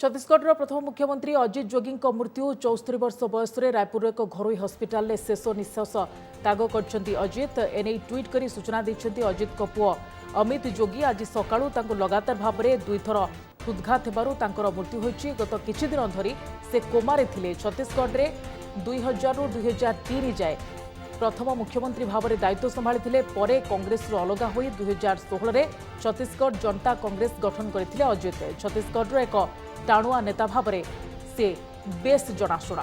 छत्तीसगढ़ प्रथम मुख्यमंत्री अजित जोगी मृत्यु 74 वर्ष बयस रायपुर एक घरोई हस्पिटाल शेष निश्वास त्याग कर अजित एने ट्वीट कर सूचना देते अजित पुओ अमित जोगी आज सका लगातार भाव में दुईथर हृदघात होबार मृत्यु होती गत किछि दिन धरी से कोमारे थिले। छत्तीसगढ़ में 2000 रु 2003 जाए प्रथम मुख्यमंत्री भाव में दायित्व संभाली परे कांग्रेस अलग हो 2016 में छत्तीसगढ़ जनता कांग्रेस गठन करथिले अजित। छत्तीसगढ़ एक टाणुआ नेता भाव में से बेस जनाशुना।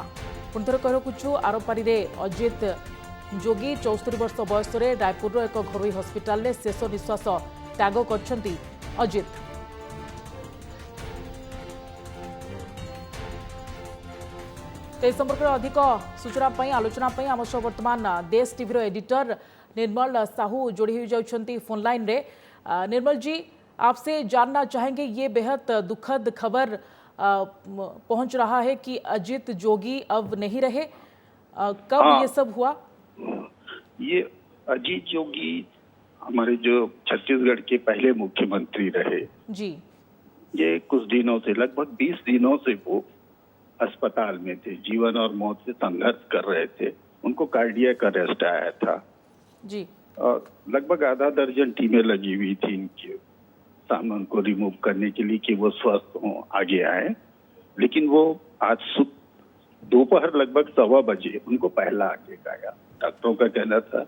पुणी थे कह रखुछु आरपारी अजित जोगी 74 वर्ष बयस रायपुर एक घरोई हस्पिटाल शेष निश्वास त्याग कर अजित। तो संपर्क में अधिक सूचना आलोचना आम सह वर्तमान देश टीवी एडिटर निर्मल साहू जोड़ी हो जाती फोन लाइन रे। निर्मल जी, आपसे जानना चाहेंगे, ये बेहद दुखद खबर पहुंच रहा है कि अजित जोगी अब नहीं रहे, कब ये सब हुआ? ये अजित जोगी हमारे जो छत्तीसगढ़ के पहले मुख्यमंत्री रहे जी। ये कुछ दिनों से लगभग 20 दिनों से वो अस्पताल में थे, जीवन और मौत से संघर्ष कर रहे थे। उनको कार्डियक अरेस्ट आया था जी और लगभग आधा दर्जन टीमें लगी हुई थी इनके सामने उनको रिमूव करने के लिए कि वो स्वस्थ हों, आगे आए। लेकिन वो आज दोपहर लगभग 1:15 बजे उनको पहला अटैक आया। डॉक्टरों का कहना था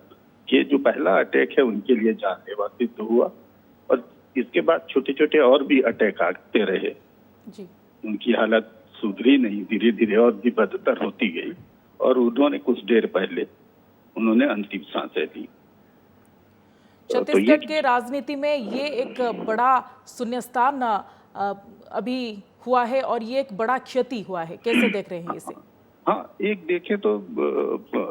कि जो पहला अटैक है उनके लिए जानलेवा सिद्ध हुआ और इसके बाद छोटे छोटे और भी अटैक आते रहे जी। उनकी हालत सुधरी नहीं, धीरे धीरे और भी बदतर होती गई और उन्होंने कुछ देर पहले उन्होंने अंतिम सांसें ली। छत्तीसगढ़ के राजनीति में ये एक बड़ा शून्यस्थान अभी हुआ है और ये एक बड़ा क्षति हुआ है, कैसे देख रहे हैं इसे? हाँ, एक देखे तो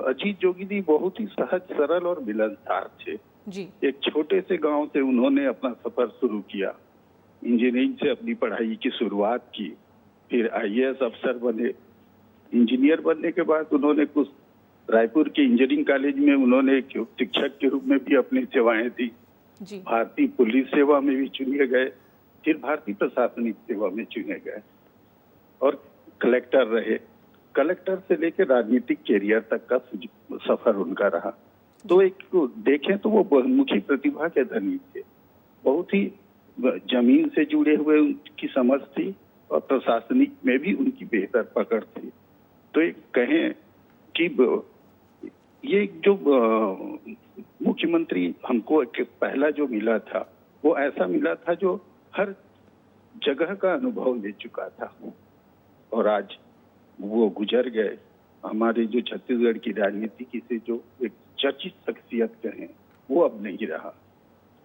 अजित जोगी जी बहुत ही सहज सरल और मिलनसार थे जी। एक छोटे से गांव से उन्होंने अपना सफर शुरू किया, इंजीनियरिंग से अपनी पढ़ाई की शुरुआत की, फिर IAS अफसर बने। इंजीनियर बनने के बाद उन्होंने कुछ रायपुर के इंजीनियरिंग कॉलेज में उन्होंने एक शिक्षक के रूप में भी अपनी सेवाएं दी। भारतीय पुलिस सेवा में भी चुने गए, फिर भारतीय प्रशासनिक सेवा में चुने गए और कलेक्टर रहे। कलेक्टर से लेकर राजनीतिक कैरियर तक का सफर उनका रहा। तो एक देखें तो वो बहुमुखी प्रतिभा के धनी थे, बहुत ही जमीन से जुड़े हुए उनकी समझ थी और प्रशासनिक में भी उनकी बेहतर पकड़ थी। तो एक कहें कि ये जो मुख्यमंत्री हमको पहला जो मिला था वो ऐसा मिला था जो हर जगह का अनुभव ले चुका था और आज वो गुजर गए। हमारे जो छत्तीसगढ़ की राजनीति की से जो एक चर्चित शख्सियत कहें वो अब नहीं रहा।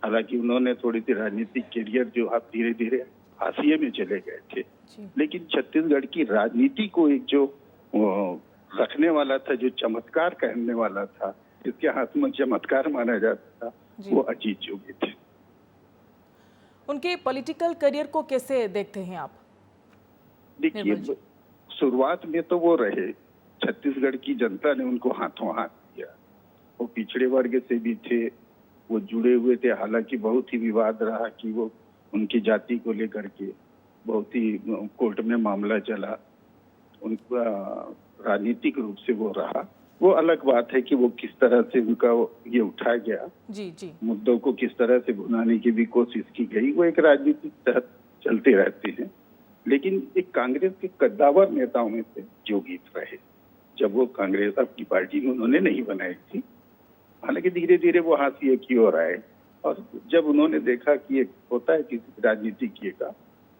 हालांकि उन्होंने थोड़ी सी राजनीतिक कैरियर जो आप धीरे धीरे हाशिए में चले गए थे, लेकिन छत्तीसगढ़ की राजनीति को एक जो रखने वाला था, जो चमत्कार कहने वाला था, जिसके हाथ में चमत्कार माना जाता था, वो अजित जोगी थे। उनके पॉलिटिकल करियर को कैसे देखते हैं आप? देखिए, शुरुआत में तो वो रहे, छत्तीसगढ़ की जनता ने उनको हाथों हाथ दिया। वो पिछड़े वर्ग से भी थे, वो जुड़े हुए थे। हालांकि बहुत ही विवाद रहा कि वो उनकी जाति को लेकर के बहुत ही कोर्ट में मामला चला। उनका राजनीतिक रूप से वो रहा, वो अलग बात है कि वो किस तरह से उनका ये उठाया गया जी। मुद्दों को किस तरह से भुनाने की भी कोशिश की गई, वो एक राजनीतिक तहत चलते रहते हैं। लेकिन एक कांग्रेस के कद्दावर नेताओं में से जोगी रहे। जब वो कांग्रेस अपनी पार्टी में उन्होंने नहीं बनाई थी, हालांकि धीरे धीरे वो हाशिए की ओर आए और जब उन्होंने देखा कि एक होता है किसी राजनीति किएगा,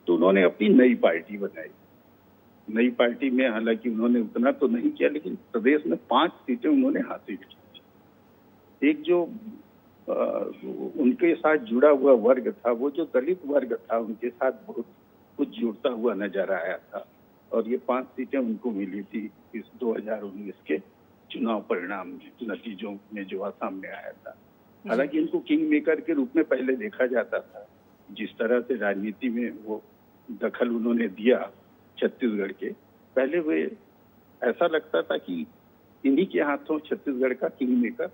तो उन्होंने अपनी नई पार्टी बनाई। नई पार्टी में हालांकि उन्होंने उतना तो नहीं किया, लेकिन प्रदेश में 5 सीटें उन्होंने हासिल की। एक जो उनके साथ जुड़ा हुआ वर्ग था, वो जो दलित वर्ग था, उनके साथ बहुत कुछ जुड़ता हुआ नजर आया था और ये 5 सीटें उनको मिली थी इस 2019 के चुनाव परिणाम नतीजों में जो सामने आया था। हालांकि इनको किंग मेकर के रूप में पहले देखा जाता था। जिस तरह से राजनीति में वो दखल उन्होंने दिया छत्तीसगढ़ के, पहले वे ऐसा लगता था कि इन्हीं के हाथों छत्तीसगढ़ का किंग मेकर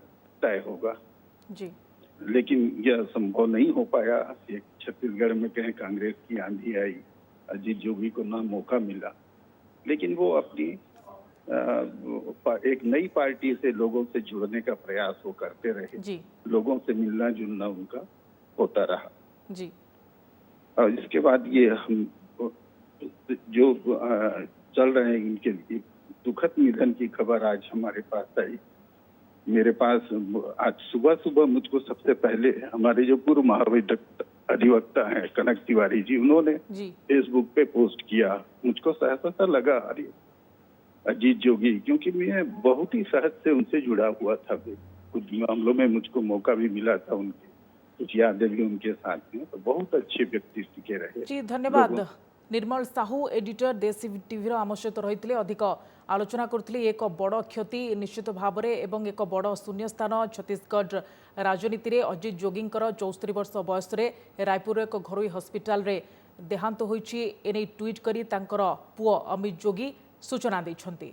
तय होगा जी। लेकिन यह संभव नहीं हो पाया। छत्तीसगढ़ में कहीं कांग्रेस की आंधी आई, अजीत जोगी को ना मौका मिला, लेकिन वो अपनी एक नई पार्टी से लोगों से जुड़ने का प्रयास वो करते रहे। जी लोगों से मिलना जुलना उनका होता रहा। जी और इसके बाद ये हम जो चल रहे हैं इनके दुखद निधन की खबर आज हमारे पास आई। मेरे पास आज सुबह सुबह मुझको सबसे पहले हमारे जो पूर्व महाधिवक्ता हैं कनक तिवारी जी, उन्होंने जी फेसबुक पे पोस्ट किया। मुझको सहसा सा लगा, अरे अजीत जोगी, क्योंकि मैं बहुत ही सहज से उनसे जुड़ा हुआ था। कुछ मामलों में मुझको मौका भी मिला था, उनके कुछ यादें भी उनके साथ में, तो बहुत अच्छे व्यक्तित्व के रहे। जी धन्यवाद। निर्मल साहू एडिटर देसी टीवी आम सहित रही अधिक आलोचना करते एक बड़ क्षति निश्चित भाव में एवं एक बड़ शून्य स्थान छत्तीसगढ़ राजनीति में अजित जोगी 74 वर्ष बयस रायपुर एक घरोई हस्पिटाल देहांत होइछि एने ट्वीट करी तांकर पुओ अमित जोगी सूचना दैछन्ति।